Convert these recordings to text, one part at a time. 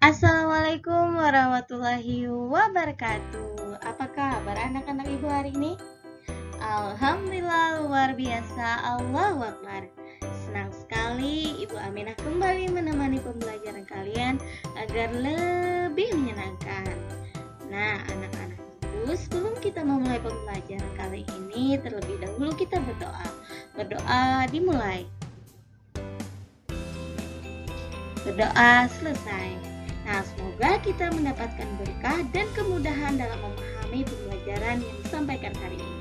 Assalamualaikum warahmatullahi wabarakatuh. Apa kabar anak-anak ibu hari ini? Alhamdulillah luar biasa, Allahu Akbar. Senang sekali Ibu Aminah kembali menemani pembelajaran kalian agar lebih menyenangkan. Nah, anak-anak ibu, sebelum kita memulai pembelajaran kali ini, terlebih dahulu kita berdoa. Berdoa dimulai. Berdoa selesai. Nah, semoga kita mendapatkan berkah dan kemudahan dalam memahami pembelajaran yang disampaikan hari ini.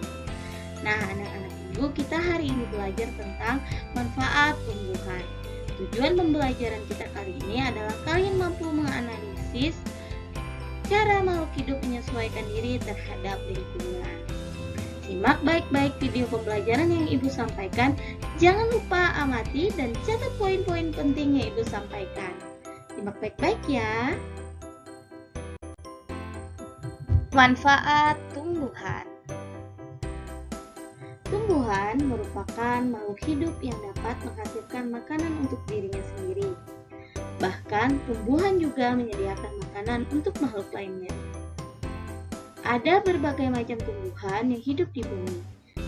Nah, anak-anak ibu, kita hari ini belajar tentang manfaat tumbuhan. Tujuan pembelajaran kita kali ini adalah kalian mampu menganalisis cara makhluk hidup menyesuaikan diri terhadap lingkungan. Simak baik-baik video pembelajaran yang ibu sampaikan. Jangan lupa amati dan catat poin-poin penting yang ibu sampaikan. Simak baik-baik ya. Manfaat tumbuhan. Tumbuhan merupakan makhluk hidup yang dapat menghasilkan makanan untuk dirinya sendiri. Bahkan, tumbuhan juga menyediakan makanan untuk makhluk lainnya. Ada berbagai macam tumbuhan yang hidup di bumi.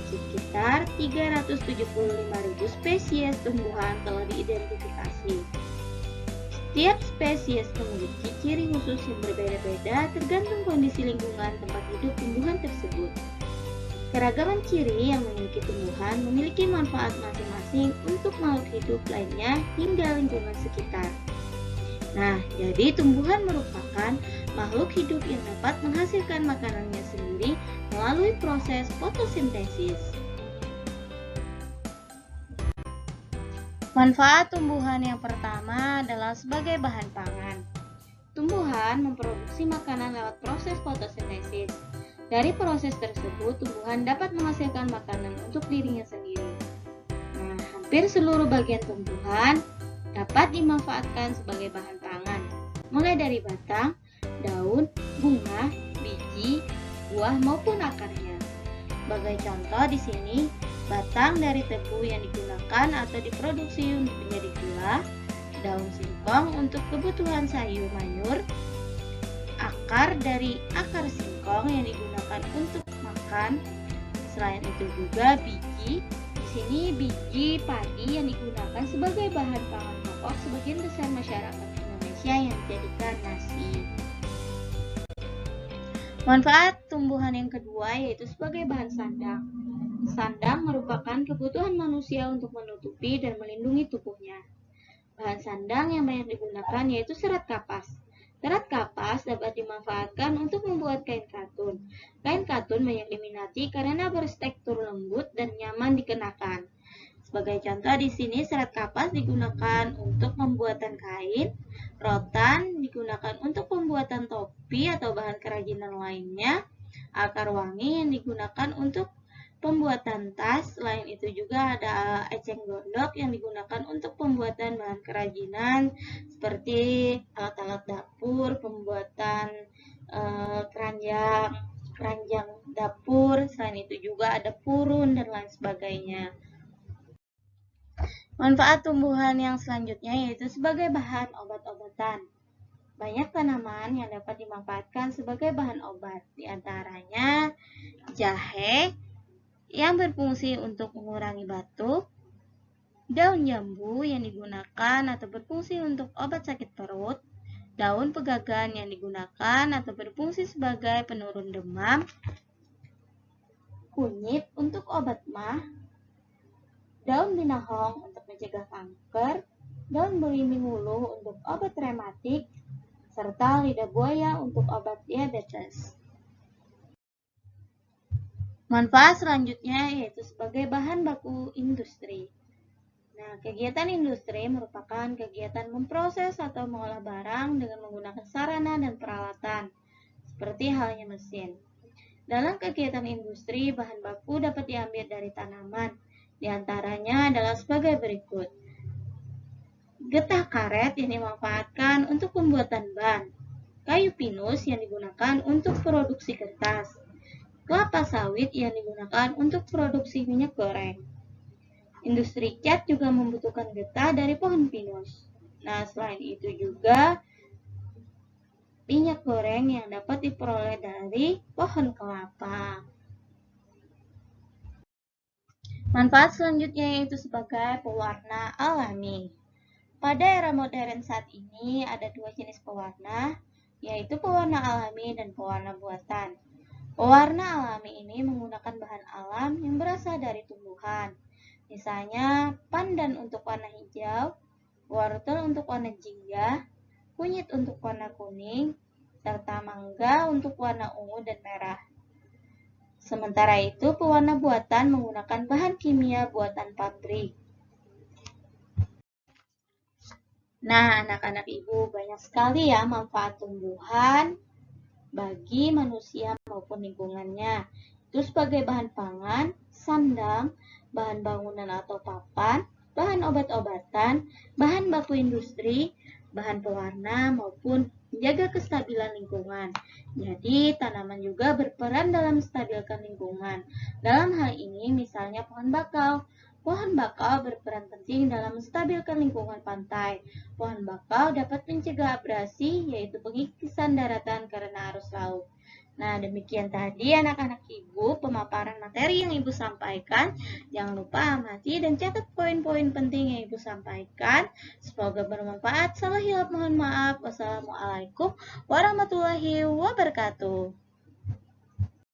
Sekitar 375.000 spesies tumbuhan telah diidentifikasi. Setiap spesies memiliki ciri khusus yang berbeda-beda tergantung kondisi lingkungan tempat hidup tumbuhan tersebut. Keragaman ciri yang memiliki tumbuhan memiliki manfaat masing-masing untuk makhluk hidup lainnya hingga lingkungan sekitar. Nah, jadi tumbuhan merupakan makhluk hidup yang dapat menghasilkan makanannya sendiri melalui proses fotosintesis. Manfaat tumbuhan yang pertama adalah sebagai bahan pangan. Tumbuhan memproduksi makanan lewat proses fotosintesis. Dari proses tersebut, tumbuhan dapat menghasilkan makanan untuk dirinya sendiri. Nah, hampir seluruh bagian tumbuhan dapat dimanfaatkan sebagai bahan pangan, mulai dari batang, daun, bunga, biji, buah maupun akarnya. Sebagai contoh di sini, batang dari tebu yang digunakan atau diproduksi untuk menjadi gula, daun singkong untuk kebutuhan sayur mayur, akar dari akar singkong yang digunakan untuk makan. Selain itu juga biji, di sini biji padi yang digunakan sebagai bahan pangan pokok sebagian besar masyarakat Indonesia yang dijadikan nasi. Manfaat tumbuhan yang kedua yaitu sebagai bahan sandang. Sandang merupakan kebutuhan manusia untuk menutupi dan melindungi tubuhnya. Bahan sandang yang banyak digunakan yaitu serat kapas. Serat kapas dapat dimanfaatkan untuk membuat kain katun. Kain katun banyak diminati karena bertekstur lembut dan nyaman dikenakan. Sebagai contoh di sini serat kapas digunakan untuk pembuatan kain, rotan digunakan untuk pembuatan topi atau bahan kerajinan lainnya, akar wangi yang digunakan untuk pembuatan tas. Selain itu juga ada eceng gondok yang digunakan untuk pembuatan bahan kerajinan seperti alat-alat dapur, pembuatan keranjang dapur. Selain itu juga ada purun dan lain sebagainya. Manfaat tumbuhan yang selanjutnya yaitu sebagai bahan obat-obatan. Banyak tanaman yang dapat dimanfaatkan sebagai bahan obat, di antaranya jahe yang berfungsi untuk mengurangi batuk, daun jambu yang digunakan atau berfungsi untuk obat sakit perut, daun pegagan yang digunakan atau berfungsi sebagai penurun demam, kunyit untuk obat mah, daun binahong untuk mencegah kanker, daun belimbing wuluh untuk obat rematik, serta lidah buaya untuk obat diabetes. Manfaat selanjutnya yaitu sebagai bahan baku industri. Nah, kegiatan industri merupakan kegiatan memproses atau mengolah barang dengan menggunakan sarana dan peralatan, seperti halnya mesin. Dalam kegiatan industri, bahan baku dapat diambil dari tanaman, di antaranya adalah sebagai berikut. Getah karet yang dimanfaatkan untuk pembuatan ban, kayu pinus yang digunakan untuk produksi kertas, kelapa sawit yang digunakan untuk produksi minyak goreng. Industri cat juga membutuhkan getah dari pohon pinus. Nah, selain itu juga goreng yang dapat diperoleh dari pohon kelapa. Manfaat selanjutnya yaitu sebagai pewarna alami. Pada era modern saat ini ada dua jenis pewarna, yaitu pewarna alami dan pewarna buatan. Pewarna alami ini menggunakan bahan alam yang berasal dari tumbuhan, misalnya pandan untuk warna hijau, wortel untuk warna jingga, kunyit untuk warna kuning, serta mangga untuk warna ungu dan merah. Sementara itu, pewarna buatan menggunakan bahan kimia buatan pabrik. Nah, anak-anak ibu, banyak sekali ya manfaat tumbuhan bagi manusia maupun lingkungannya. Itu sebagai bahan pangan, sandang, bahan bangunan atau papan, bahan obat-obatan, bahan baku industri, bahan pewarna, maupun menjaga kestabilan lingkungan. Jadi, tanaman juga berperan dalam menstabilkan lingkungan. Dalam hal ini, misalnya pohon bakau. Pohon bakau berperan penting dalam menstabilkan lingkungan pantai. Pohon bakau dapat mencegah abrasi, yaitu pengikisan daratan karena arus laut. Nah, demikian tadi anak-anak ibu pemaparan materi yang ibu sampaikan. Jangan lupa amati dan catat poin-poin penting yang ibu sampaikan. Semoga bermanfaat. Salah hilap mohon maaf. Wassalamualaikum warahmatullahi wabarakatuh.